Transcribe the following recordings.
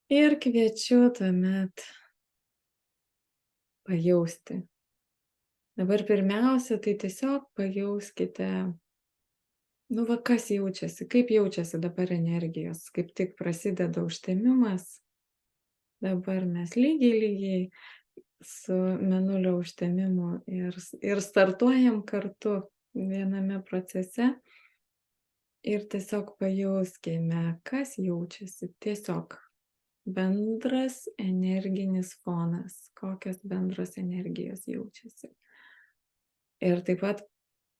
Ir kviečiu tuomet pajausti. Dabar pirmiausia, tai tiesiog pajauskite, kas jaučiasi, kaip jaučiasi dabar energijos, kaip tik prasideda užtemimas. Dabar mes lygiai su mėnulio užtemimu ir startuojam kartu viename procese. Ir tiesiog pajauskime, kas jaučiasi. Tiesiog bendras energinis fonas, kokios bendros energijos jaučiasi. Ir taip pat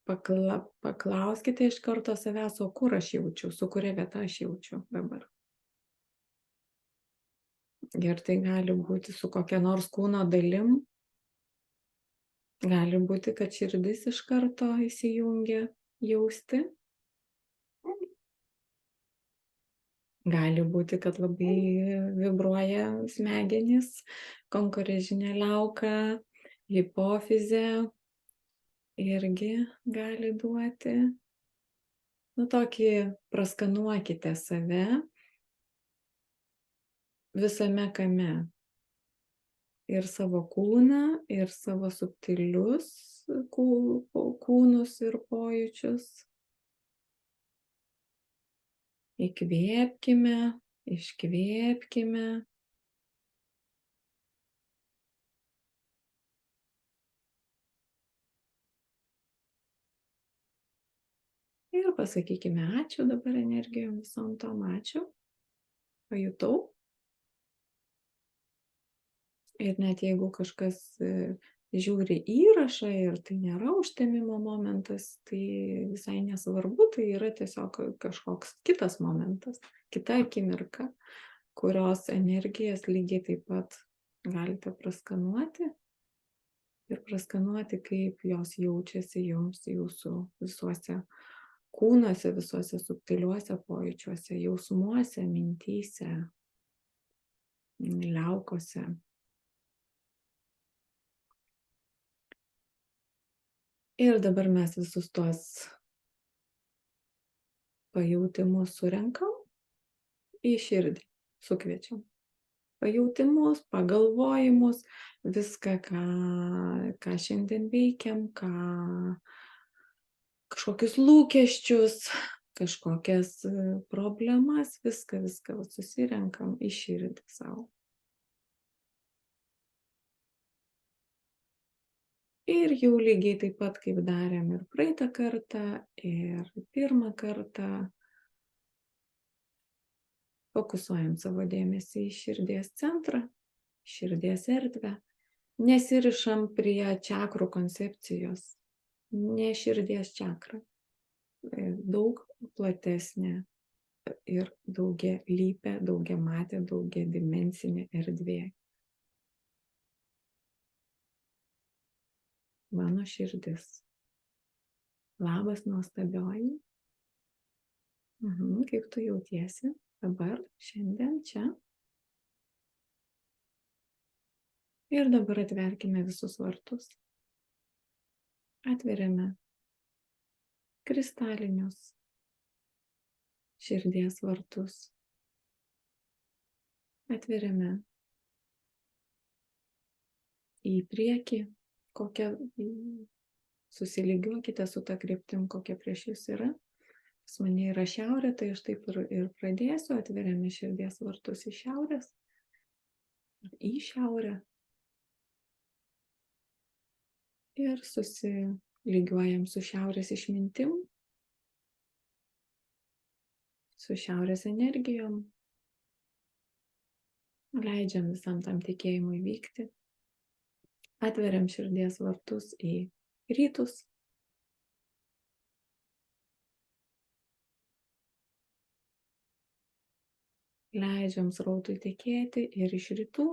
paklauskite iš karto savęs, o kur aš jaučiu, su kuria vieta aš jaučiu dabar. Ir tai gali būti su kokia nors kūno dalim. Gali būti, kad širdis iš karto įsijungia jausti. Gali būti, kad labai vibruoja smegenys, kankorėžinė liauka, hipofizė irgi gali duoti. Tokį praskanuokite save visame kame. Ir savo kūną, ir savo subtilius kūnus ir pojūčius. Įkvėpkime, iškvėpkime. Ir pasakykime ačiū dabar energijom visom tom, ačiū. Pajutau. Ir net jeigu kažkas žiūri įrašą ir tai nėra užtemimo momentas, tai visai nesvarbu, tai yra tiesiog kažkoks kitas momentas, kita akimirka, kurios energijas lygiai taip pat galite praskanuoti ir praskanuoti, kaip jos jaučiasi jums jūsų visuose kūnuose, visuose subtiliuose pojūčiuose, jausmuose, mintyse, liaukose. Ir dabar mes visus tuos pajautimus surenkam į širdį, sukviečiam. Pajautimus, pagalvojimus, viską, ką šiandien veikiam, kažkokius lūkesčius, kažkokias problemas, viską susirenkam į širdį savo. Ir jau lygiai taip pat, kaip darėm ir praeitą kartą, ir pirmą kartą, fokusuojam savo dėmesį į širdies centrą, širdies erdvę, nesirišam prie čakrų koncepcijos, ne širdies čakra, daug platesnė ir daugialypė, daugiamatė, daugiadimensinė erdvė. Mano širdis. Labas, nuostabioji. Kaip tu jautiesi dabar, šiandien, čia? Ir dabar atverkime visus vartus. Atveriame kristalinius širdies vartus. Atveriame į priekį, susilygiuokite su ta kryptim, kokia prieš jūs yra. Pas mane yra šiaurė, tai aš taip ir pradėsiu. Atveriame širdies vartus į šiaurės, į šiaurę. Ir susilygiuojam su šiaurės išmintim, su šiaurės energijom. Leidžiam visam tam tikėjimui vykti. Atveriam širdies vartus į rytus. Leidžiam srautui tekėti ir iš rytų,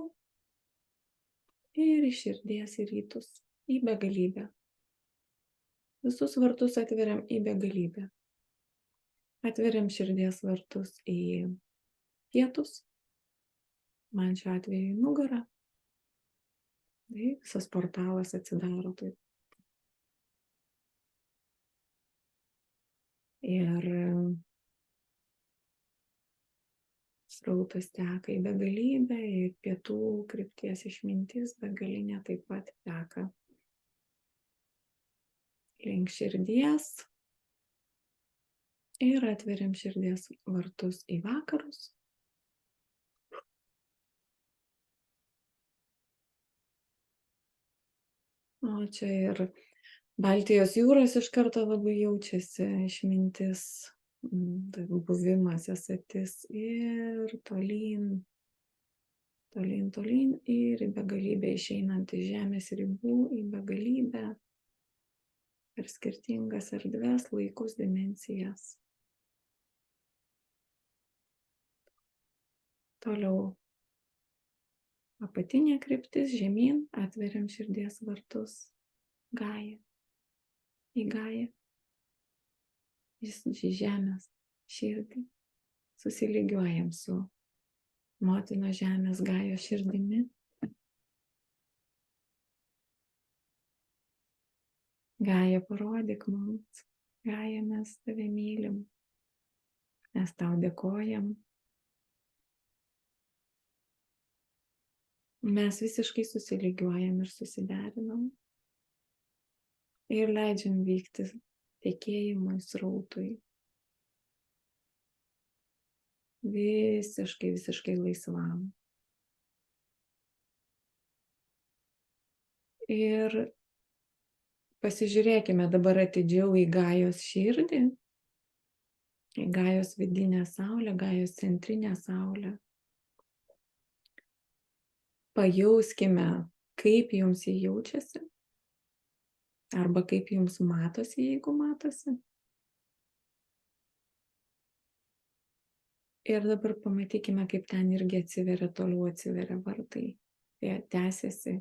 ir iš širdies į rytus, į begalybę. Visus vartus atveriam į begalybę. Atveriam širdies vartus į pietus. Man šiuo atveju į nugarą. Visas portalas atsidaro taip. Ir srautas teka į begalybę, į pietų krypties išmintis begalinė taip pat teka link širdies ir atveriam širdies vartus į vakarus. O čia ir Baltijos jūros iš karto labai jaučiasi išmintis, buvimas, esatis ir tolyn, tolyn, tolyn ir į begalybę, išeinant iš žemės ribų į begalybę per skirtingas erdves, laikus, dimensijas. Toliau apatinė kryptis, žemyn, atveriam širdies vartus, Gają, į Gają, į žemės širdį, susilygiuojam su motinos žemės Gajos širdimi. Gaja, parodyk mums, Gaja, mes tave mylim, mes tau dėkojam. Mes visiškai susilygiuojam ir susiderinam ir leidžiam vykti tekėjimui, srautui. Visiškai laisvam. Ir pasižiūrėkime dabar atidžiau į Gajos širdį, į Gajos vidinę saulę, Gajos centrinę saulę. Pajauskime, kaip jums jį jaučiasi, arba kaip jums matosi, jeigu matosi. Ir dabar pamatykime, kaip ten irgi atsiveria, toliau atsiveria vartai, jie tęsiasi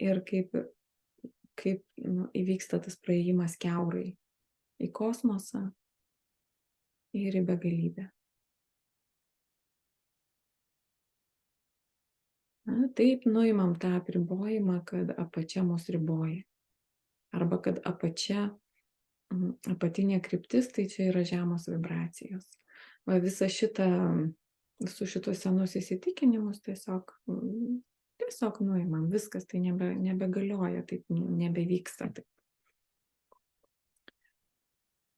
ir kaip įvyksta tas praėjimas kiaurai į kosmosą ir į begalybę. Taip nuimam tą apribojimą, kad apačia mus riboja. Arba kad apatinė kryptis, tai čia yra žemos vibracijos. Va visus šitus senus įsitikinimus tiesiog nuimam, viskas tai nebegalioja, taip nebevyksta. Taip.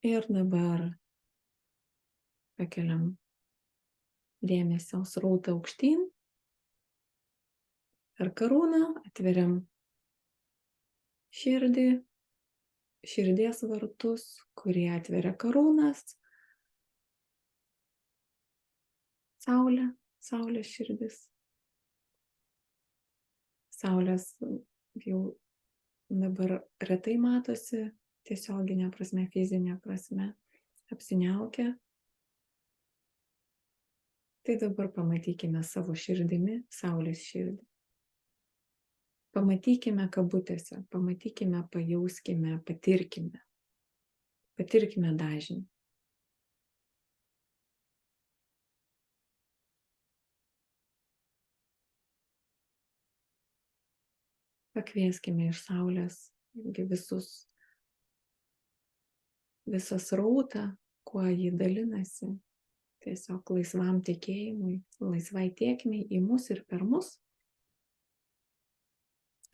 Ir dabar pakeliam dėmesio srautą aukštyn, per karūną atveriam širdį, širdies vartus, kurie atveria karūnas, saulė, saulės širdis. Saulės jau dabar retai matosi, tiesioginė prasme, fizinė prasme, apsiniaukia. Tai dabar pamatykime savo širdimi saulės širdį. Pamatykime kabutėse, pamatykime, pajauskime, patirkime dažnį. Pakvieskime iš saulės visą srautą, kuo jį dalinasi, tiesiog laisvam tekėjimui, laisvai tėkmei į mus ir per mus.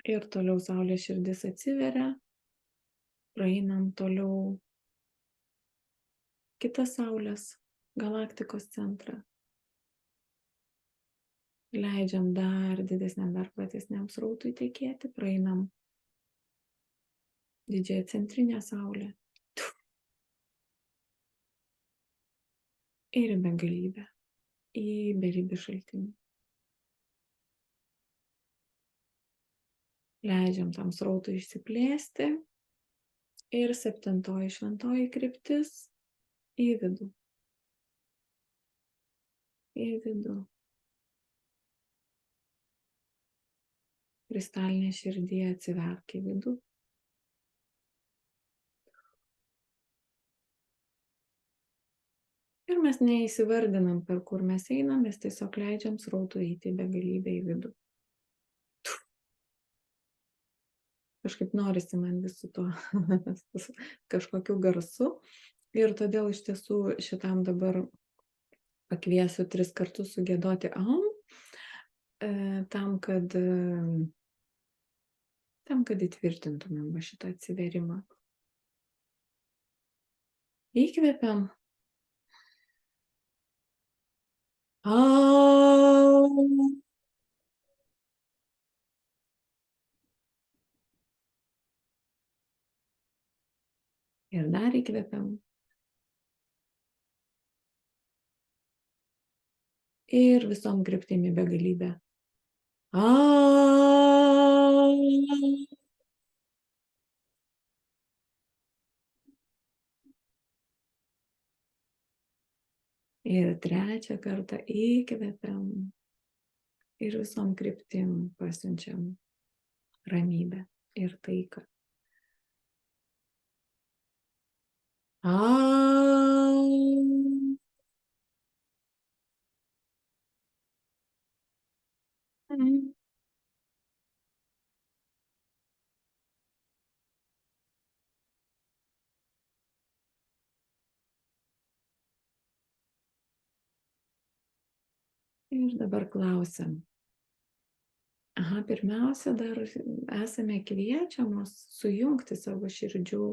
Ir toliau saulės širdis atsiveria, praeinam toliau kitą saulės galaktikos centrą. Leidžiam dar didesniam, dar platesniam srautui tekėti, praeinam didžiąją centrinę saulę. Ir į begalybę, į beribį šaltinį. Leidžiam tam srautui išsiplėsti ir 7 šventoji kryptis į vidų. Į vidų. Kristalinė širdie atsiverk į vidų. Ir mes neįsivardinam, per kur mes einam, mes tiesiog leidžiam srautui eiti į begalybę į vidų. Kažkaip norisi man visų to kažkokiu garsu. Ir todėl iš tiesų šitam dabar pakviesiu 3 kartus sugiedoti am, tam, kad įtvirtintumėm va šitą atsivėrimą. Įkvepiam. Ir dar įkvepiam. Ir visom kryptim į begalybę. Ir trečią kartą įkvepiam. Ir visom kryptim pasiunčiam ramybę ir taiką. Ir dabar klausiam. Pirmiausia, dar esame kviečiamos sujungti savo širdžių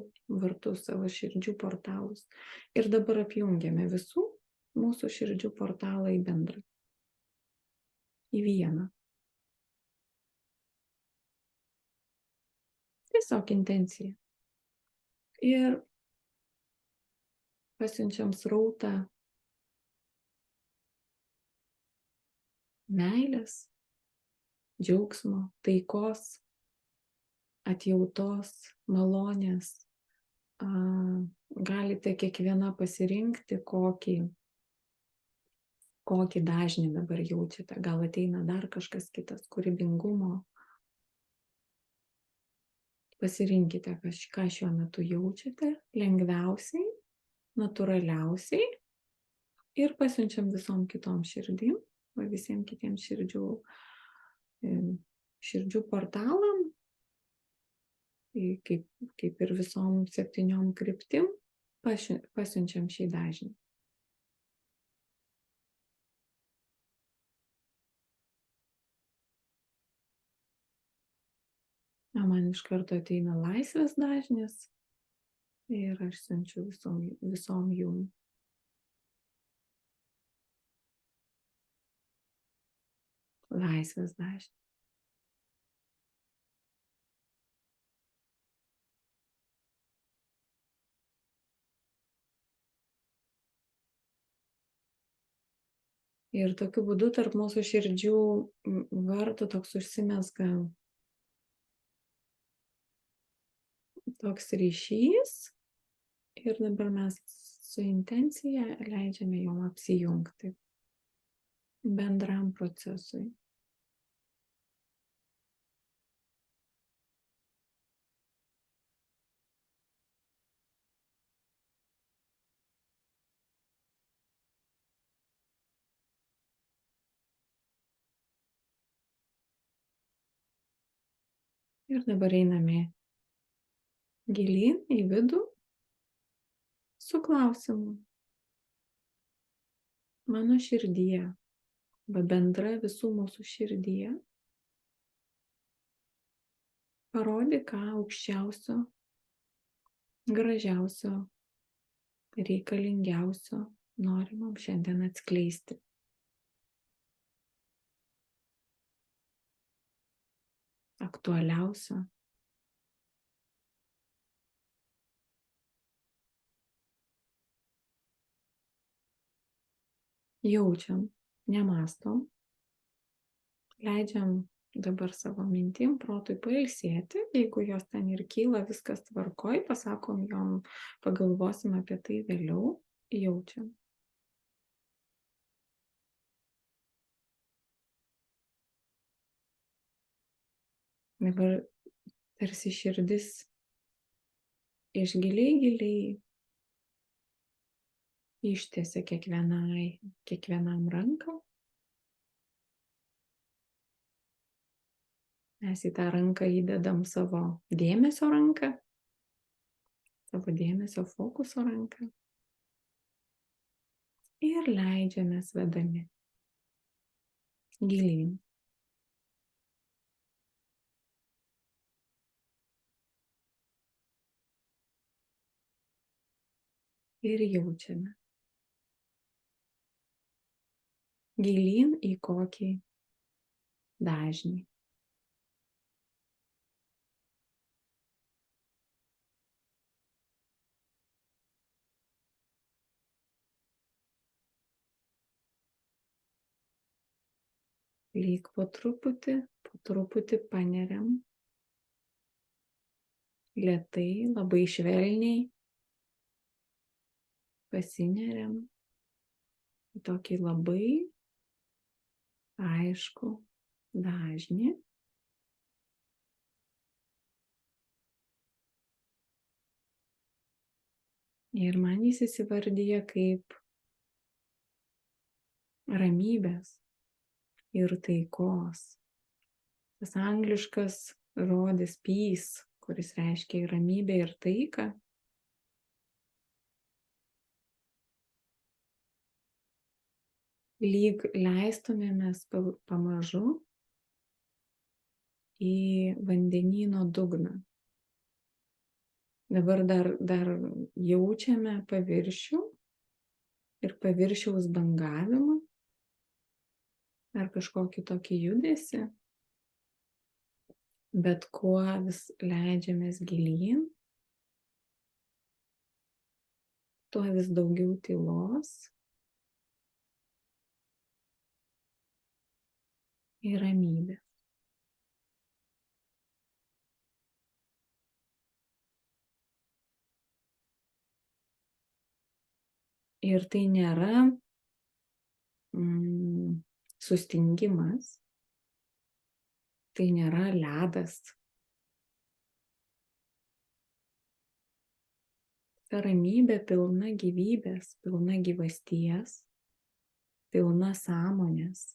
vartus, savo širdžių portalus. Ir dabar apjungiame visų mūsų širdžių portalą į bendrą. Į vieną. Tiesiog intencija. Ir pasiunčiam srautą meilės, džiaugsmo, taikos, atjautos, malonės. Galite kiekviena pasirinkti, kokį dažnį dabar jaučiate. Gal ateina dar kažkas kitas, kūrybingumo. Pasirinkite, ką šiuo metu jaučiate lengviausiai, natūraliausiai ir pasiunčiam visom kitom širdim, visiems kitiems širdžių portalam, kaip ir visom 7 kryptim, pasiunčiam šį dažnį. Man iš karto ateina laisvės dažnis ir aš siunčiu visom jum. Laisvės dažnis. Ir tokiu būdu tarp mūsų širdžių vartų toks užsimezga toks ryšys ir dabar mes su intencija leidžiame jom apsijungti bendram procesui. Ir dabar einame gilyn į vidų su klausimu. Mano širdyje, bendra visų mūsų širdyje, parodyk, ką aukščiausio, gražiausio, reikalingiausio norimam šiandien atskleisti. Aktualiausio. Jaučiam, nemąstom, leidžiam dabar savo mintim, protui pailsėti, jeigu jos ten ir kyla, viskas tvarkoj, pasakom jom, pagalvosim apie tai vėliau, jaučiam. Dabar tarsi širdis iš giliai ištiesia kiekvienam ranką. Mes į tą ranką įdedam savo dėmesio ranką, savo dėmesio fokuso ranką. ir leidžiamės vedami gilyn. Ir jaučiame gilyn į kokį dažnį. Lyg po truputį paneriam, lėtai, labai švelniai pasineriam į tokį labai aišku dažnį. Ir man jis įsivardyja kaip ramybės ir taikos. Tas angliškas žodis peace, kuris reiškia ir ramybę ir taiką, lyg leistumėmės pamažu į vandenyno dugną. Dabar dar jaučiame paviršių ir paviršiaus bangavimą ar kažkokį tokį judesį, bet kuo vis leidžiamės gilyn, tuo vis daugiau tylos ir ramybės. Ir tai nėra sustingimas, tai nėra ledas. Ta ramybė pilna gyvybės, pilna gyvasties, pilna sąmonės.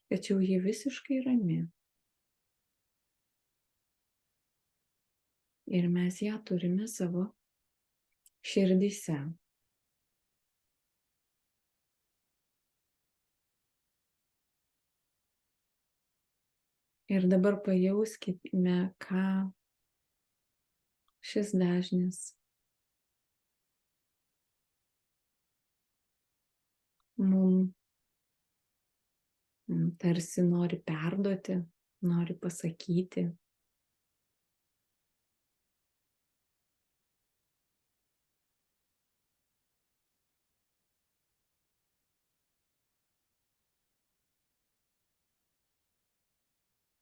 Tačiau ji visiškai rami. Ir mes ją turime savo širdyse. Ir dabar pajauskime, ką šis dažnis mums tarsi nori perduoti, nori pasakyti.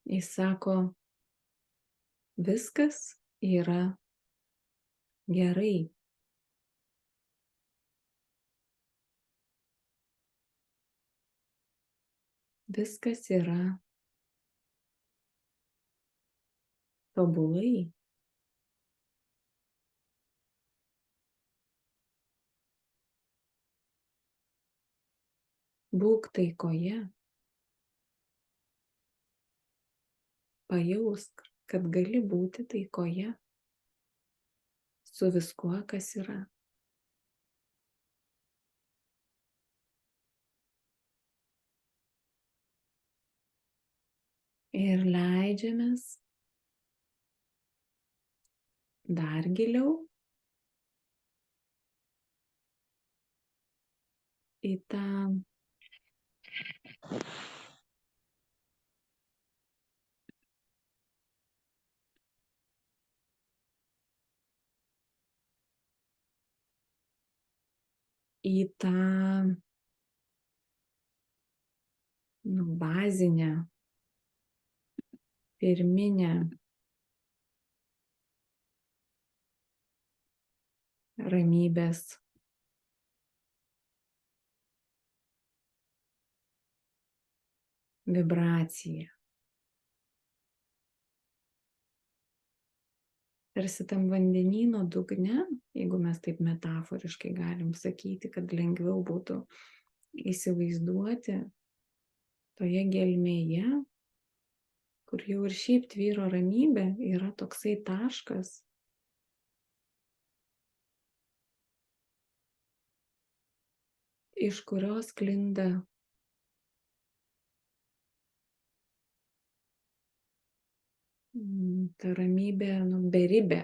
Jis sako, viskas yra gerai. Viskas yra tobulai. Būk taikoje. Pajausk, kad gali būti taikoje su viskuo, kas yra. Ir leidžiamės dar giliau į tą bazinę, pirminę ramybės vibraciją. Tarsi tam vandenyno dugne, jeigu mes taip metaforiškai galim sakyti, kad lengviau būtų įsivaizduoti, toje gelmėje, kur jau ir šiaip tvyro ramybė, yra toksai taškas, iš kurios sklinda ta ramybė, beribė,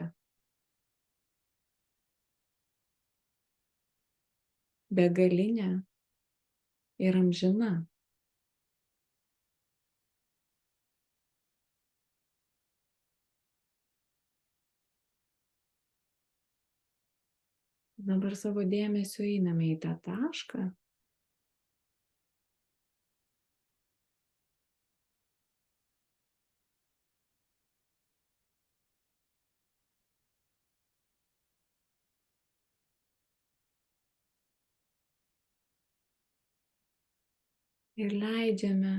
begalinė ir amžina. Dabar savo dėmesiu einame į tą tašką ir leidžiame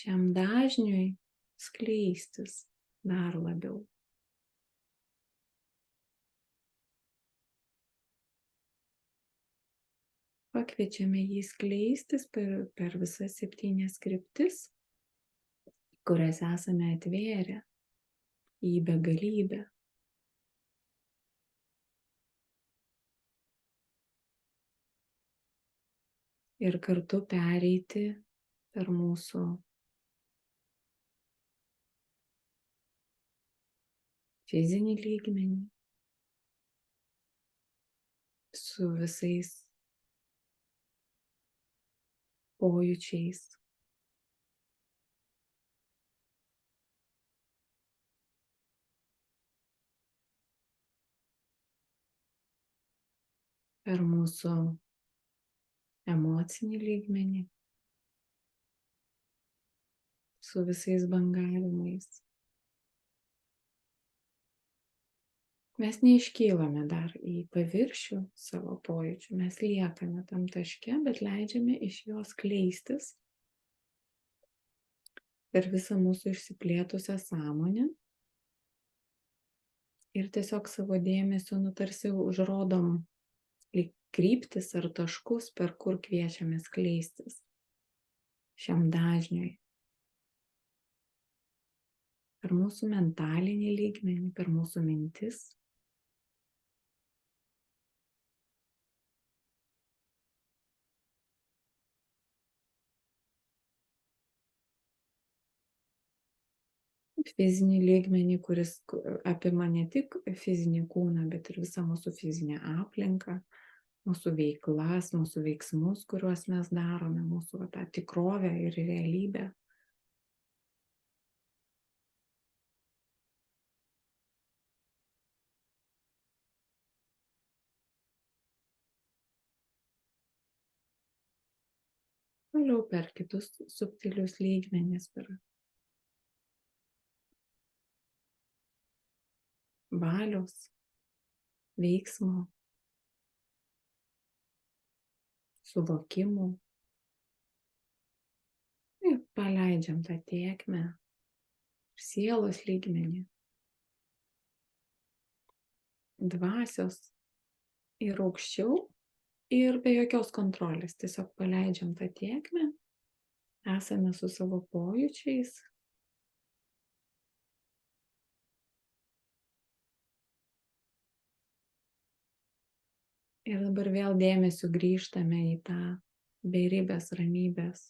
šiam dažniui skleistis dar labiau. Pakviečiame jį skleistis per visas 7 kryptis, kurias esame atvėrę į begalybę. Ir kartu pereiti per mūsų fizinį lygmenį su visais pojūčiais, per mūsų emocinį lygmenį, su visais bangavimais. Mes neiškylame dar į paviršių savo pojūčių, mes liekame tam taške, bet leidžiame iš jo skleistis per visą mūsų išsiplėtusią sąmonę ir tiesiog savo dėmesiu tarsi užrodom lyg kryptis ar taškus, per kur kviečiame skleistis šiam dažniui. Per mūsų mentalinį lygmenį, per mūsų mintis. Fizinį lygmenį, kuris apima ne tik fizinį kūną, bet ir visą mūsų fizinę aplinką, mūsų veiklas, mūsų veiksmus, kuriuos mes darome, mūsų tą tikrovę ir realybę. Toliau per kitus subtilius lygmenis, per valios, veiksmo, suvokimų. Ir paleidžiam tą tėkmę, sielos lygmenį, dvasios ir aukščiau ir be jokios kontrolės. Tiesiog paleidžiam tą tėkmę, esame su savo pojūčiais. Ir dabar vėl dėmesiu grįžtame į tą beribės ramybės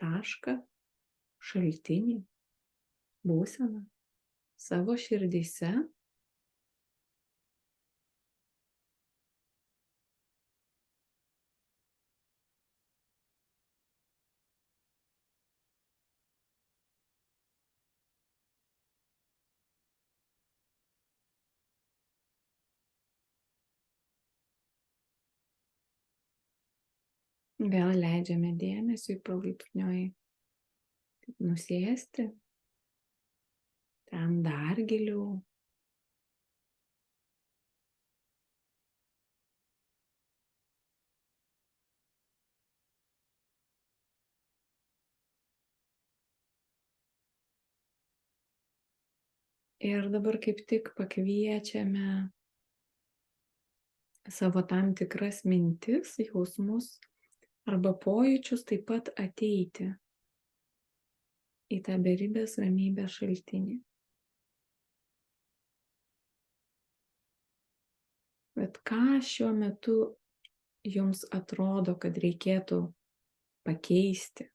tašką, šaltinį, būseną savo širdyse. Vėl leidžiame dėmesiui palaipsniui nusėsti ten dar giliau. Ir dabar kaip tik pakviečiame savo tam tikras mintis, jausmus arba pojūčius taip pat ateiti į tą beribės ramybės šaltinį. kad ką šiuo metu jums atrodo, kad reikėtų pakeisti,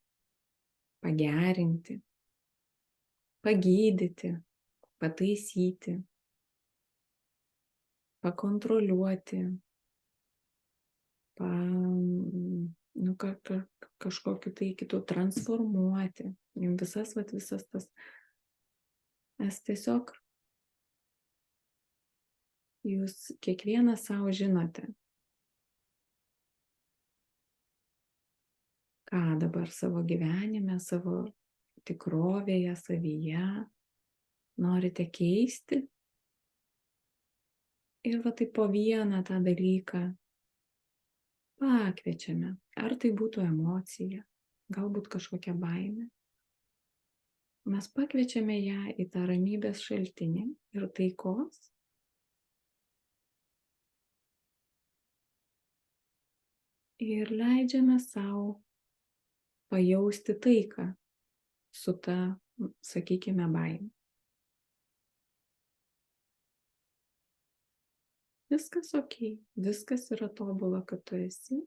pagerinti, pagydyti, pataisyti, pakontroliuoti, kažkokiu tai kitu transformuoti. Visas tas. Mes tiesiog, jūs kiekvienas savo žinote, ką dabar savo gyvenime, savo tikrovėje, savyje norite keisti. Ir va taip po vieną tą dalyką pakviečiame. Ar tai būtų emocija, galbūt kažkokia baimė. Mes pakviečiame ją į tą ramybės šaltinį ir taikos. Ir leidžiame savo pajausti taiką su ta, sakykime, baimė. Viskas okei, viskas yra tobula, kad tu esi.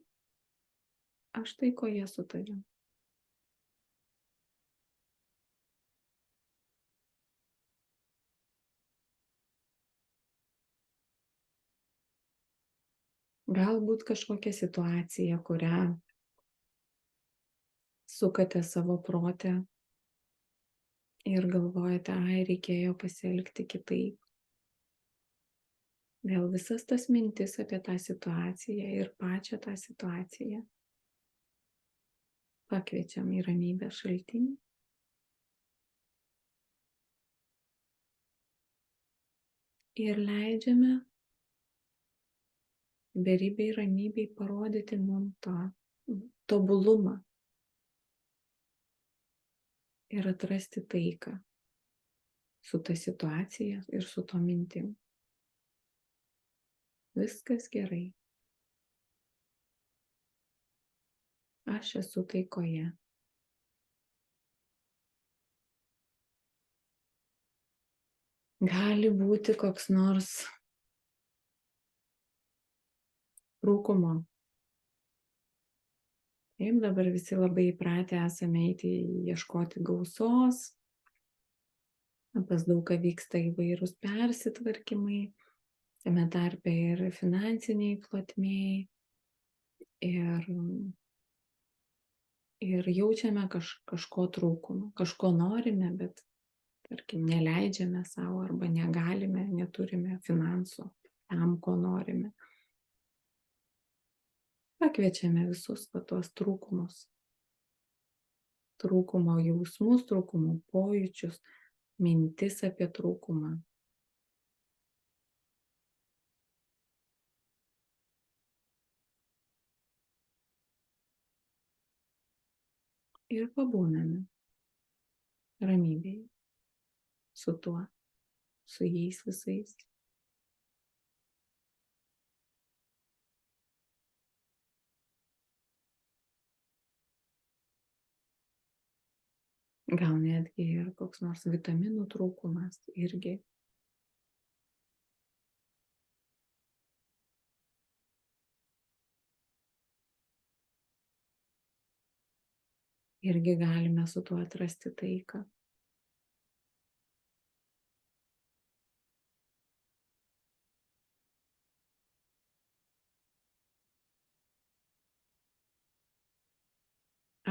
Aš taikoje su tavim. Galbūt kažkokia situacija, kurią sukate savo prote ir galvojate, reikėjo pasielgti kitaip. Vėl visas tas mintis apie tą situaciją ir pačią tą situaciją pakviečiam į ramybės šaltinį. Ir leidžiame beribei ramybei parodyti mums tą tobulumą ir atrasti taiką su ta situacija ir su to mintim. Viskas gerai. Aš esu taikoje. Gali būti koks nors trūkumo. Taip, dabar visi labai įpratę esame eiti ieškoti gausos. Pas daug ką vyksta įvairūs persitvarkymai, tame tarpe ir finansiniai plotmėj. Ir jaučiame kažko trūkumą. Kažko norime, bet, tarkim, neleidžiame savo arba negalime, neturime finansų tam, ko norime. Pakviečiame visus tuos trūkumus. Trūkumo jausmus, trūkumo pojūčius, mintis apie trūkumą. Ir pabūname ramybėje su tuo, su jais visais. Gal netgi ir koks nors vitaminų trūkumas irgi. Irgi galime su tuo atrasti taiką.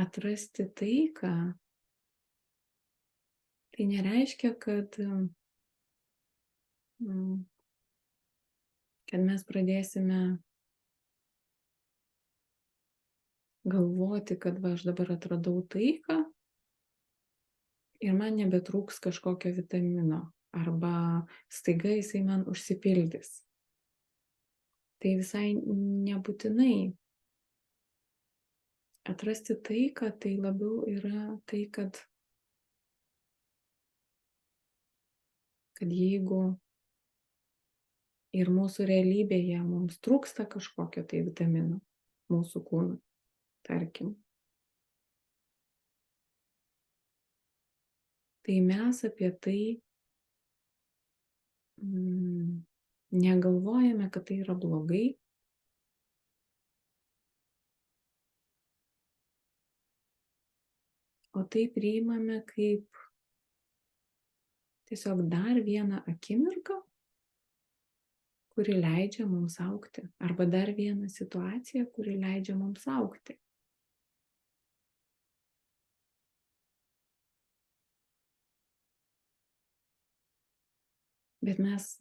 Atrasti taiką, tai nereiškia, kad mes pradėsime galvoti, kad aš dabar atradau taiką ir man nebetrūks kažkokio vitamino arba staiga jisai man užsipildys. Tai visai nebūtinai. Atrasti taiką tai labiau yra tai, kad jeigu ir mūsų realybėje mums trūksta kažkokio tai vitamino mūsų kūnui, tarkim, tai mes apie tai Negalvojame, kad tai yra blogai. O tai priimame kaip tiesiog dar vieną akimirką, kuri leidžia mums augti. Arba dar vieną situaciją, kuri leidžia mums augti. Bet mes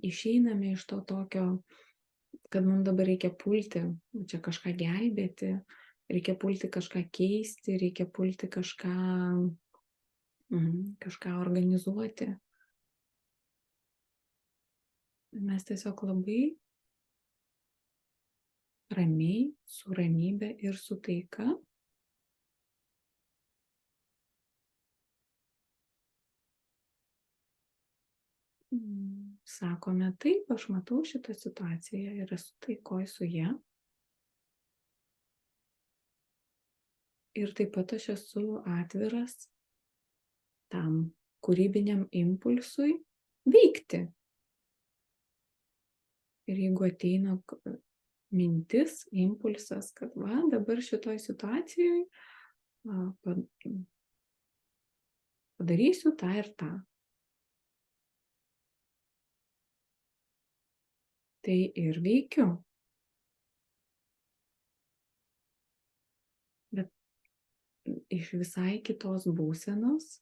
išeiname iš to tokio, kad mums dabar reikia pulti, čia kažką gelbėti, reikia pulti kažką keisti, reikia pulti kažką organizuoti. Mes tiesiog labai ramiai, su ramybe ir su taika sakome, taip, aš matau šitą situaciją ir esu taikoj su ja. Ir taip pat aš esu atviras tam kūrybiniam impulsui veikti. Ir jeigu ateina mintis, impulsas, kad va, dabar šitoj situacijoje padarysiu tą ir tą. Tai ir veikiu. Bet iš visai kitos būsenos,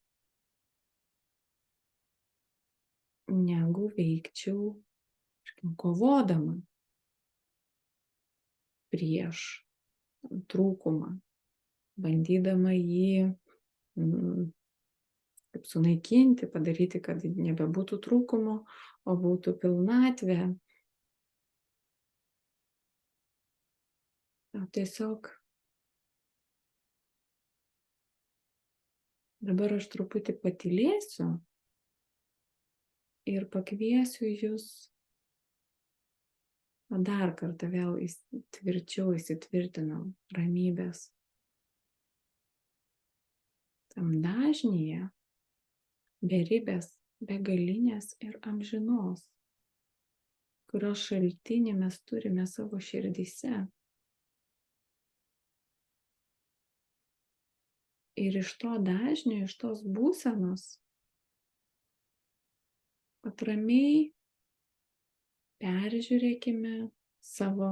negu veikčiau kovodama prieš trūkumą, bandydama jį kaip sunaikinti, padaryti, kad nebebūtų trūkumo, o būtų pilnatvė. Tiesiog dabar aš truputį patylėsiu ir pakviesiu jūs dar kartą vėl tvirčiau įsitvirtinam ramybės tam dažnyje, beribės, begalinės ir amžinos, kurios šaltinį mes turime savo širdyse. Ir iš to dažnio, iš tos būsenos, atramiai peržiūrėkime savo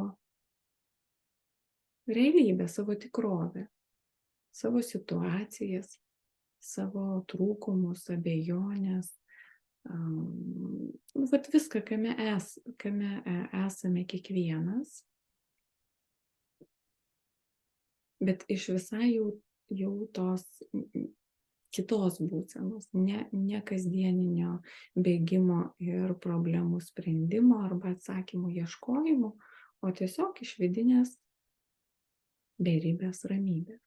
realybę, savo tikrovę, savo situacijas, savo trūkumus, abejonės, vat viską, kame esame kiekvienas, bet iš visai jau tos kitos būsenos, ne kasdieninio bėgimo ir problemų sprendimo arba atsakymų ieškojimo, o tiesiog iš vidinės beribės ramybės.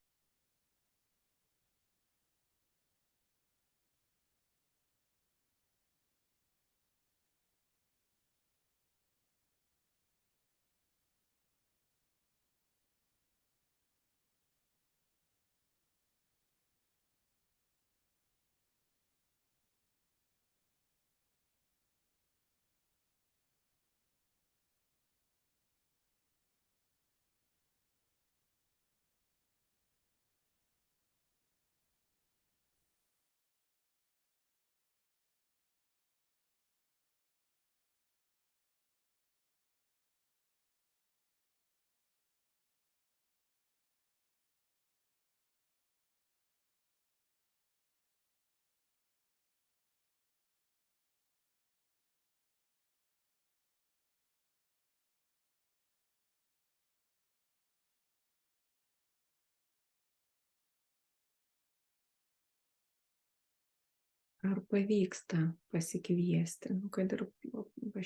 Ar pavyksta pasikviesti, kad ir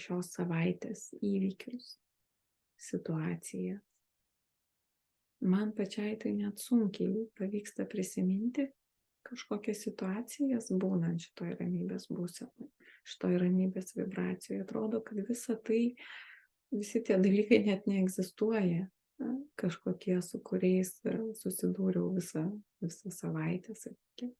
šios savaitės įvykius, situaciją. Man pačiai tai net sunkiai pavyksta prisiminti kažkokias situacijas būnant šitoj ramybės būsenoj, šitoj ramybės vibracijoje. Atrodo, kad visi tie dalykai net neegzistuoja, kažkokie, su kuriais susidūriau visą savaitę, sakykime.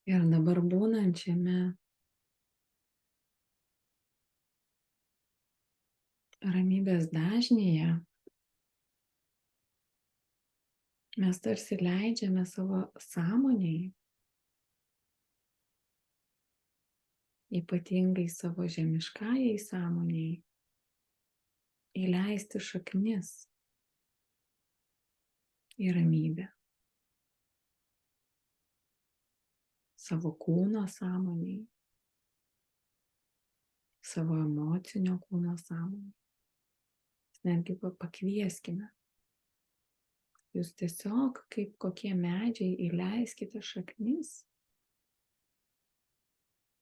Ir dabar būnant šiame ramybės dažnyje, mes tarsi leidžiame savo sąmonėj, ypatingai savo žemiškajai sąmonėj, įleisti šaknis į ramybę. Savo kūno sąmonėj, savo emocinio kūno sąmonėj. Netgi pakvieskime. Jūs tiesiog kaip kokie medžiai įleiskite šaknis.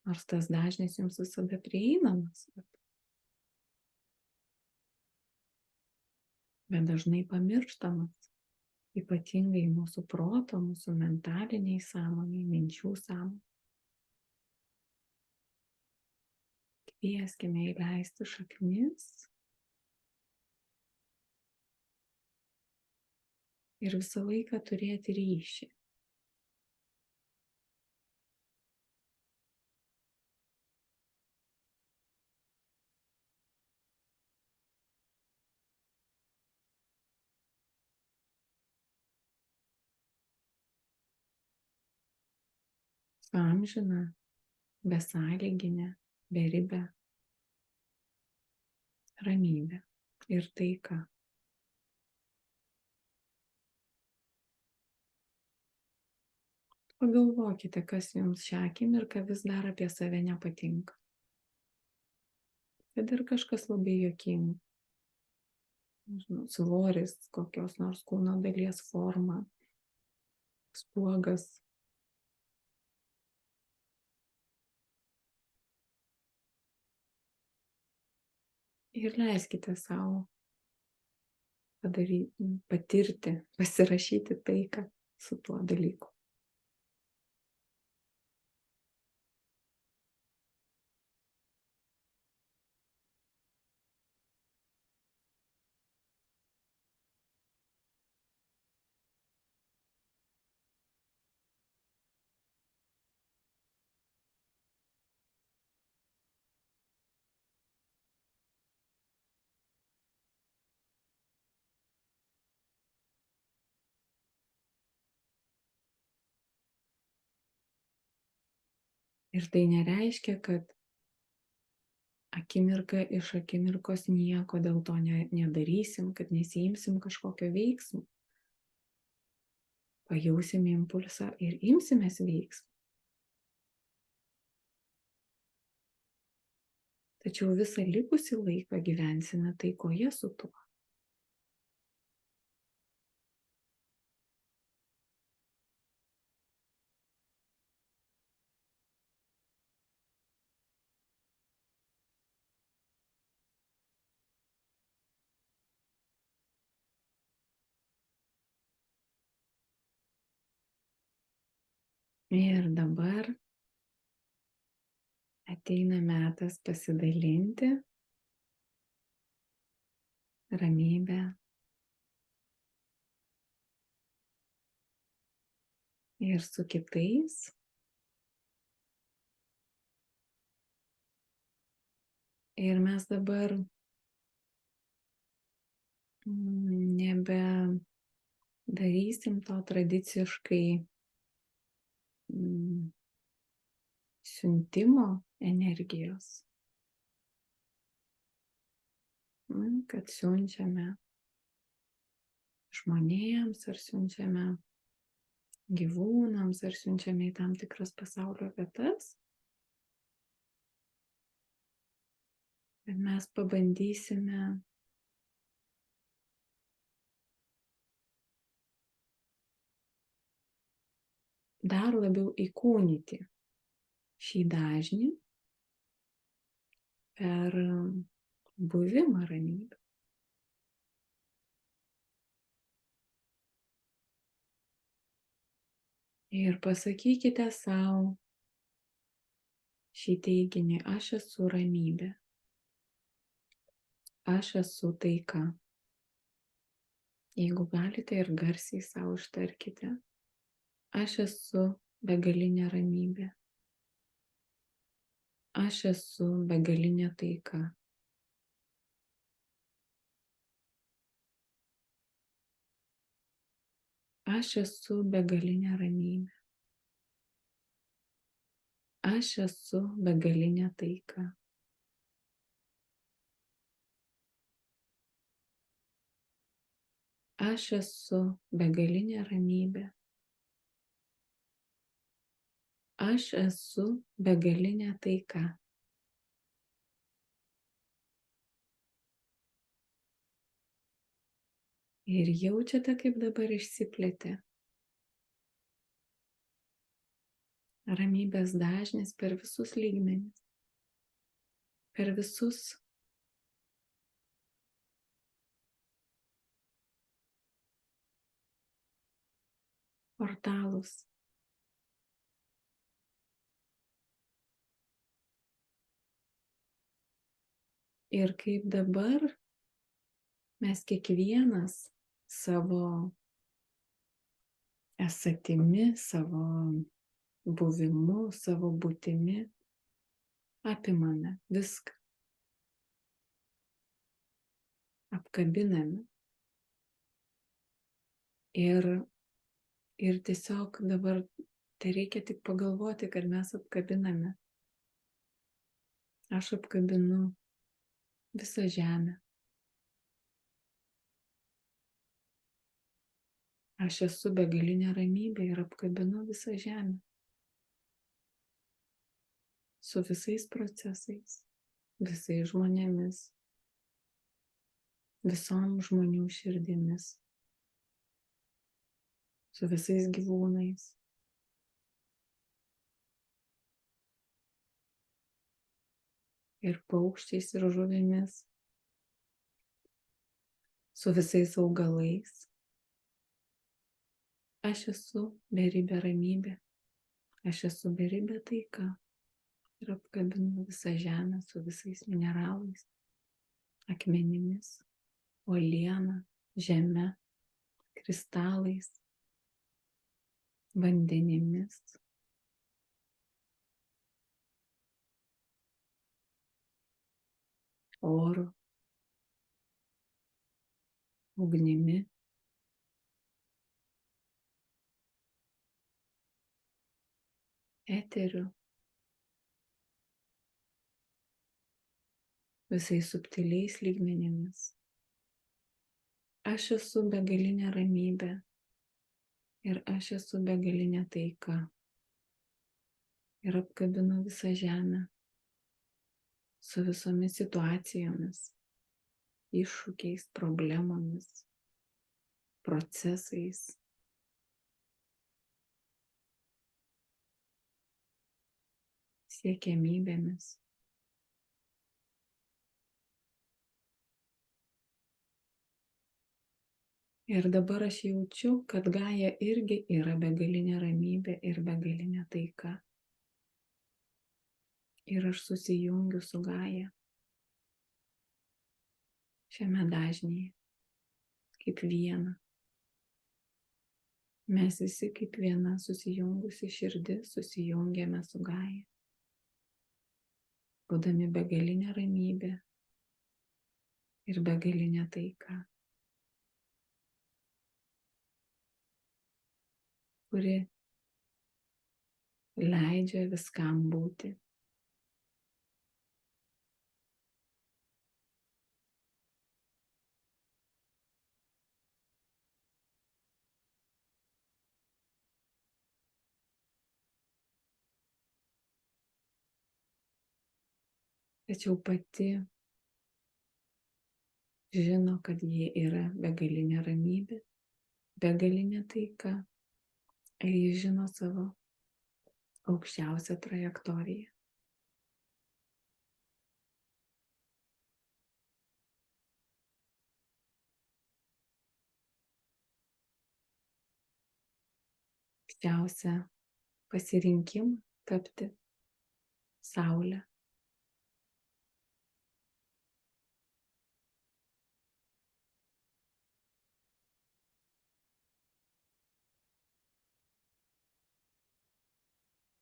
Nors tas dažnis jums visada prieinamas, bet dažnai pamirštamas. Ypatingai mūsų proto, mūsų mentaliniai sąmoniai, minčių sąmoniai. Kvieskime įleisti šaknis ir visą laiką turėti ryšį. Su amžina, besąlyginė, beribė ramybė ir taika. Pagalvokite, kas jums šią akimirką vis dar apie save nepatinka. Kad ir kažkas labai juokingo. Svoris, kokios nors kūno dalies forma, spuogas. Ir leiskite savo patirti, pasirašyti taiką su tuo dalyku. Ir tai nereiškia, kad akimirka iš akimirkos nieko dėl to nedarysim, kad nesiimsim kažkokio veiksmo. Pajausim impulsą ir imsimės veiksmų. Tačiau visą likusį laiką gyvensime taikoje su tuo. Ir dabar ateina metas pasidalinti ramybę ir su kitais. Ir mes dabar nebe darysim to tradiciškai siuntimo energijos, kad siunčiame žmonėms ar siunčiame gyvūnams ar siunčiame į tam tikras pasaulio vietas, bet mes pabandysime dar labiau įkūnyti šį dažnį per buvimą ramybę. Ir pasakykite savo šį teiginį: aš esu ramybė, aš esu taika. Jeigu galite ir garsiai savo ištarkite: aš esu begalinė ramybė. Aš esu begalinė taika. Aš esu begalinė ramybė. Aš esu begalinė taika. Aš esu begalinė ramybė. Aš esu begalinė taika. Ir jaučiate, kaip dabar išsiplėtė ramybės dažnis per visus lygmenis, per visus portalus. Ir kaip dabar mes kiekvienas savo esatimi, savo buvimu, savo būtimi apimame viską, apkabiname. Ir tiesiog dabar tai reikia tik pagalvoti, kad mes apkabiname. Aš apkabinu visą žemę. Aš esu begalinė ramybė ir apkabinu visą žemę. Su visais procesais, visais žmonėmis, visom žmonių širdimis, su visais gyvūnais. Ir paukščiais ir žuvimis, su visais augalais. Aš esu beribė ramybė, aš esu beribė taika ir apkabinu visą žemę su visais mineralais, akmenimis, uoliena, žeme, kristalais, vandenimis. Oru, ugnimi, eteriu, visais subtiliais lygmenimis. Aš esu begalinė ramybė ir aš esu begalinė taika ir apkabinu visą žemę su visomis situacijomis, iššūkiais, problemomis, procesais. Siekiamybėmis. Ir dabar aš jaučiu, kad Gaja irgi yra begalinė ramybė ir begalinė taika. Ir aš susijungiu su Gaja šiame dažnyje, kaip viena. Mes visi kaip viena susijungusi širdis susijungiame su Gaja, būdami begalinė ramybė ir begalinė taika, kuri leidžia viskam būti. Tačiau pati žino, kad ji yra begalinė ramybė, begalinė taika ir ji žino savo aukščiausią trajektoriją. Aukščiausią pasirinkimą tapti saule.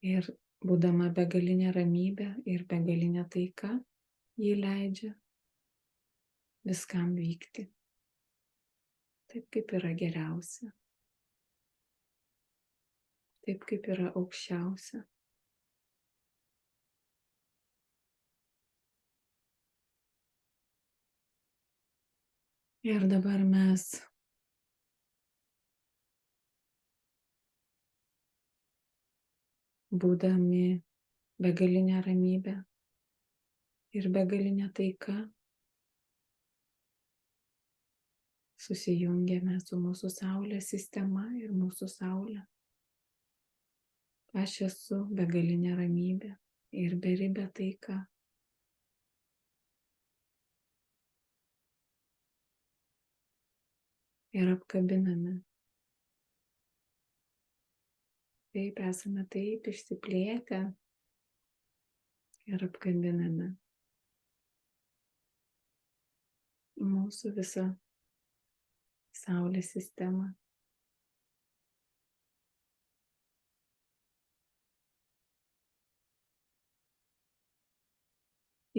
Ir būdama begalinė ramybė ir begalinė taika, ji leidžia viskam vykti taip, kaip yra geriausia, taip, kaip yra aukščiausia. Ir dabar mes būdami begalinė ramybė ir begalinė taika susijungiame su mūsų Saulės sistema ir mūsų Saulė. Aš esu begalinė ramybė ir beribė taika. Ir apkabiname. Taip, esame taip išsiplėtę ir apkabiname mūsų visą Saulės sistemą,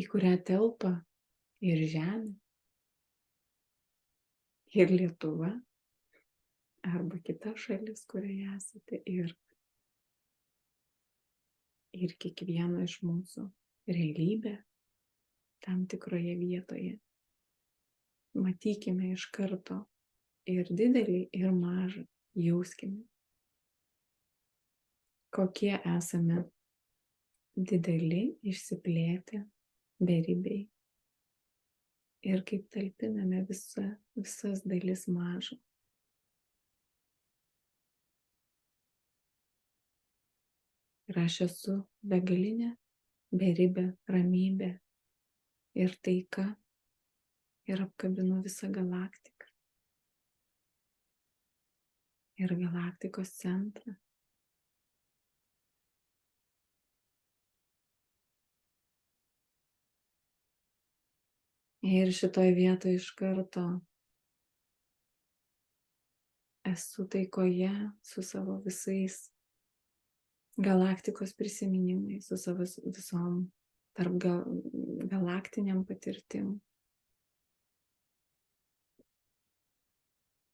į kurią telpa ir Žemė, ir Lietuva, arba kita šalis, kurioje esate, ir kiekvieno iš mūsų realybė tam tikroje vietoje. Matykime iš karto ir didelį, ir mažą, jauskime, kokie esame dideli, išsiplėtę, beribiai. Ir kaip talpiname visas dalis mažą. Ir aš esu begalinė, beribė ramybė ir taika ir apkabinu visą galaktiką ir galaktikos centrą. Ir šitoj vietoj iš karto esu taikoje su savo visais galaktikos prisiminimais, su savo visom tarp galaktiniam patirtim.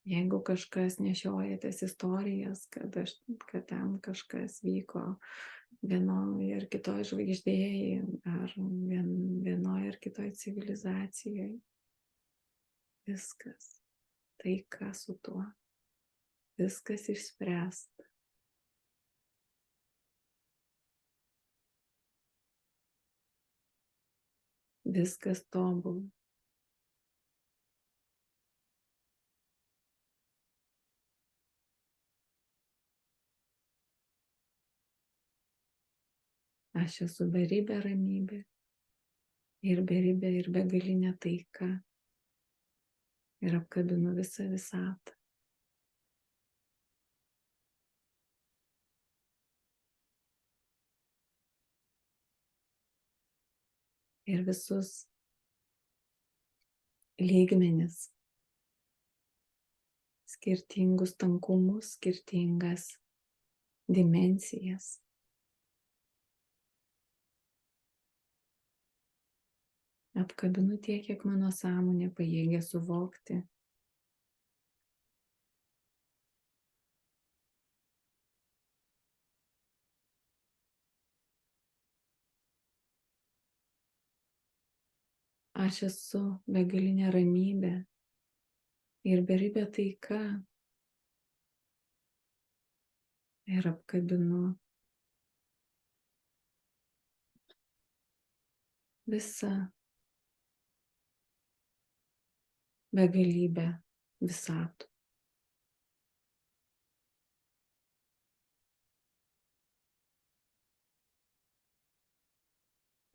Jeigu kažkas nešiojatės istorijas, kad ten kažkas vyko vienoje ar kitoje žvaigždėje, ar vienoje ar kitoje civilizacijoje, viskas, taika su tuo, viskas išspręsta. Viskas tobula. Aš esu beribė ramybė ir beribė ir begalinė taika ir apkabinu visą visatą. Ir visus lygmenis, skirtingus tankumus, skirtingas dimensijas. Apkabinu tiek, kiek mano sąmonė pajėgia suvokti. Aš esu begalinė ramybė ir beribė taika ir apkabinu visą begalybę visatų.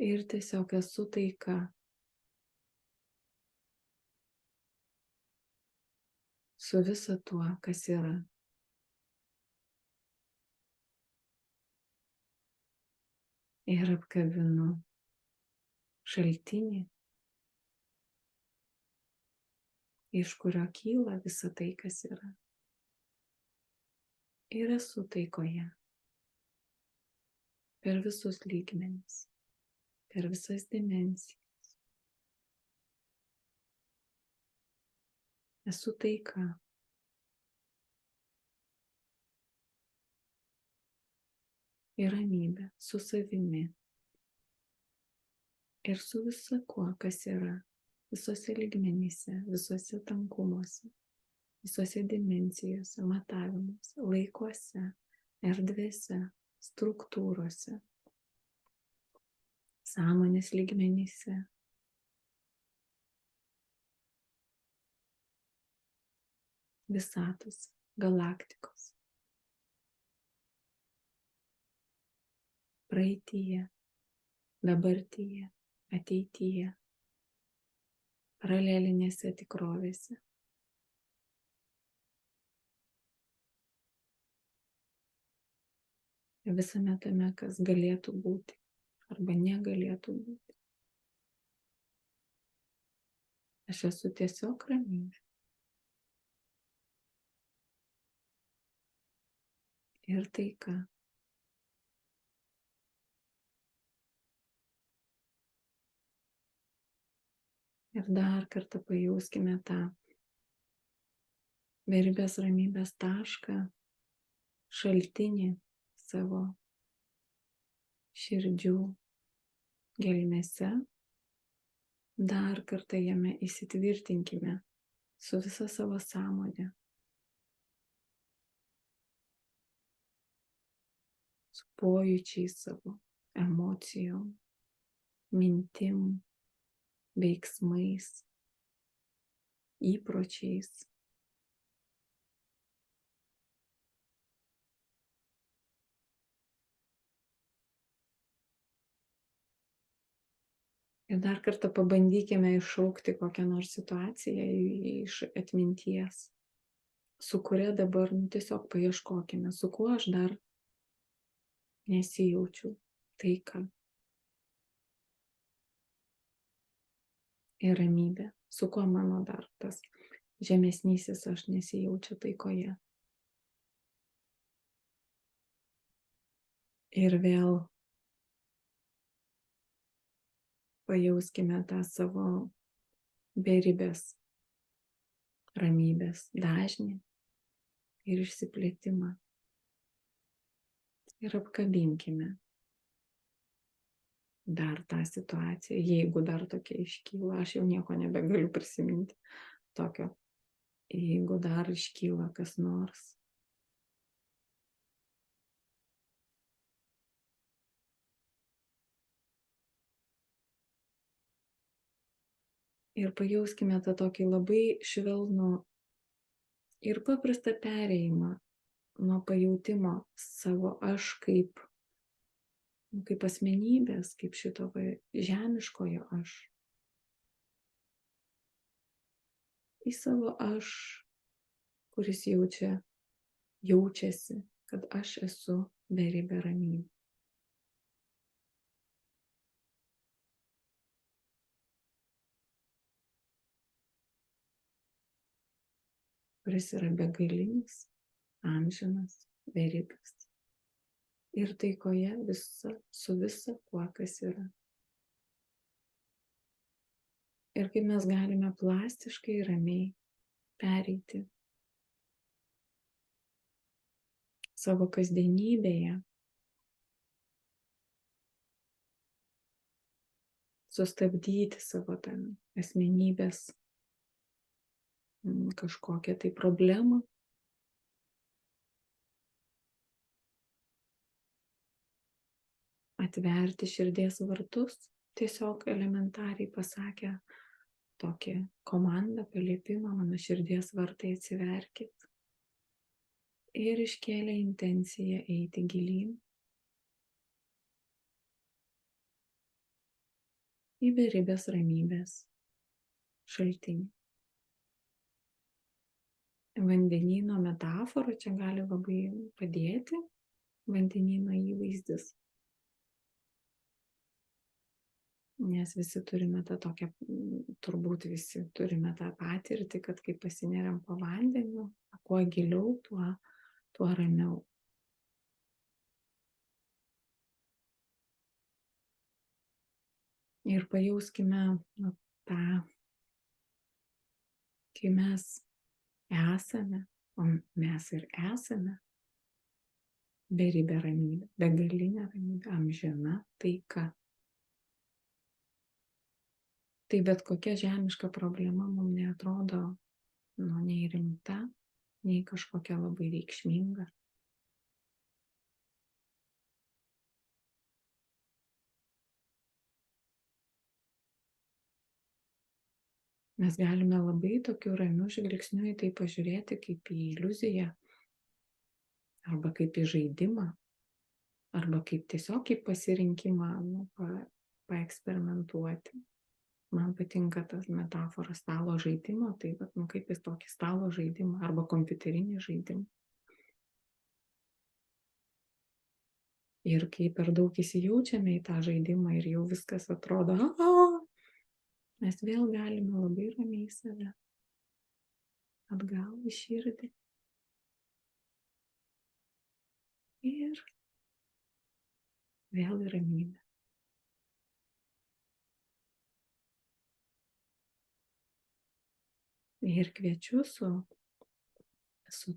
Ir tiesiog esu taika. Su visu tuo, kas yra. Ir apkabinu šaltinį, iš kurio kyla visa tai, kas yra. Ir esu taikoje. per visus lygmenis, per visas dimensijas. Esu taika. Ir ramybė su savimi ir su visa kuo, kas yra, visose lygmenyse, visose tankumuose, visose dimensijose, matavimuose, laikuose, erdvėse, struktūrose, sąmonės lygmenyse. Visatos, galaktikos, praeityje, dabartyje, ateityje, paralelinėse tikrovėse. Visame tame, kas galėtų būti arba negalėtų būti. Aš esu tiesiog ramybė. Ir taika. Ir dar kartą pajauskime tą beribės ramybės tašką, šaltinį savo širdžių gelmėse. Dar kartą jame įsitvirtinkime su visa savo sąmonė, su pojūčiais savo, emocijom, mintim, veiksmais, įpročiais. Ir dar kartą pabandykime iššaukti kokią nors situaciją iš atminties, su kuria dabar tiesiog paieškokime, su kuo aš dar nesijaučiu taika ir ramybė, su kuo mano dar tas žemesnysis aš nesijaučia taikoje. Ir vėl pajauskime tą savo beribės ramybės dažnį ir išsiplėtimą. Ir apkabinkime dar tą situaciją, jeigu dar tokia iškyla, aš jau nieko nebegaliu prisiminti tokio, jeigu dar iškyla kas nors. Ir pajauskime tą tokį labai švelnų ir paprastą perėjimą nuo pajautimo savo aš kaip asmenybės, kaip šito žemiškojo aš, į savo aš, kuris jaučiasi, kad aš esu beribė ramybė. Kuris yra begalinis, amžinas, beribis. Ir taikoje su visa kuo, kas yra. Ir kaip mes galime plastiškai, ramiai pereiti savo kasdienybėje, sustabdyti savo tą asmenybės kažkokią tai problemą, atverti širdies vartus, tiesiog elementariai pasakę tokią komandą, paliepimą, mano širdies vartai atsiverkit. Ir iškėlę intenciją eiti gilyn į beribės ramybės šaltinį. Vandenyno metafora čia gali labai padėti, vandenyno įvaizdis. Nes visi turime tą tokią, turbūt visi turime tą patirtį, kad kai pasineriam po vandeniu, kuo giliau, tuo ramiau. Ir pajauskime tą, kai mes esame, o mes ir esame, beribė ramybė, begalinė ramybė, amžina taika. Tai bet kokia žemiška problema mums neatrodo nei rimta, nei kažkokia labai reikšminga. Mes galime labai tokiu ramiu žvilgsniu į tai pažiūrėti kaip į iliuziją, arba kaip į žaidimą, arba kaip tiesiog į pasirinkimą paeksperimentuoti. Man patinka tas metafora stalo žaidimo, tai kaip į tokį stalo žaidimą arba kompiuterinį žaidimą. Ir kai per daug įsijaučiame į tą žaidimą ir jau viskas atrodo, mes vėl galime labai ramiai save atgal į širdį. Ir vėl į ramybę. Ir kviečiu su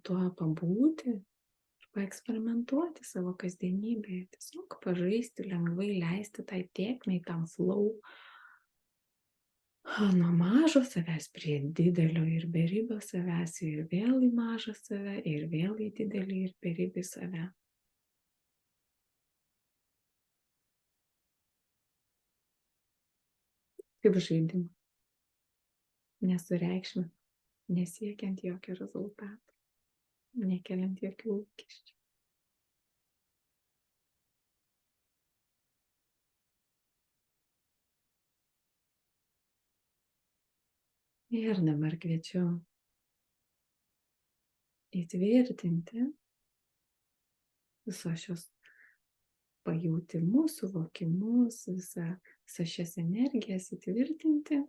tuo pabūti ir paeksperimentuoti savo kasdienybėje. Tiesiog pažaisti, lengvai leisti tai tėkmei, tam flow. Nuo mažo savęs prie didelio ir beribio savęs ir vėl į mažą save ir vėl į didelį ir beribį save. Kaip žaidimą. Nesureikšminant, nesiekiant jokio rezultato, nekeliant jokių lūkesčių. Ir dabar kviečiu įtvirtinti visos šios pajautimus, suvokimus, visas šias energijas įtvirtinti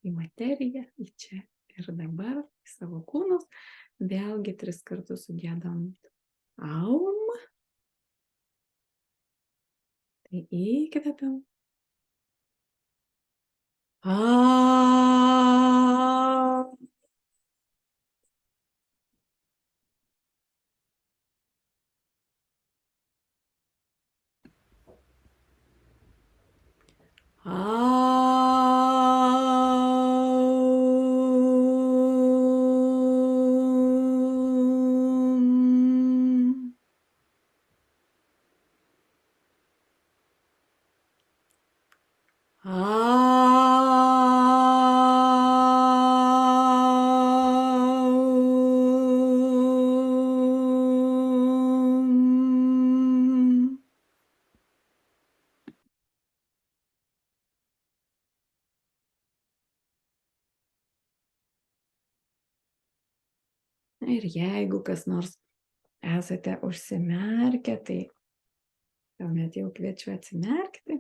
į materiją, į čia ir dabar, į savo kūnus. Vėlgi 3 kartus sugiedant aum. Tai įkvepiam. Ir jeigu kas nors esate užsimerkę, tai tuomet jau kviečiu atsimerkti.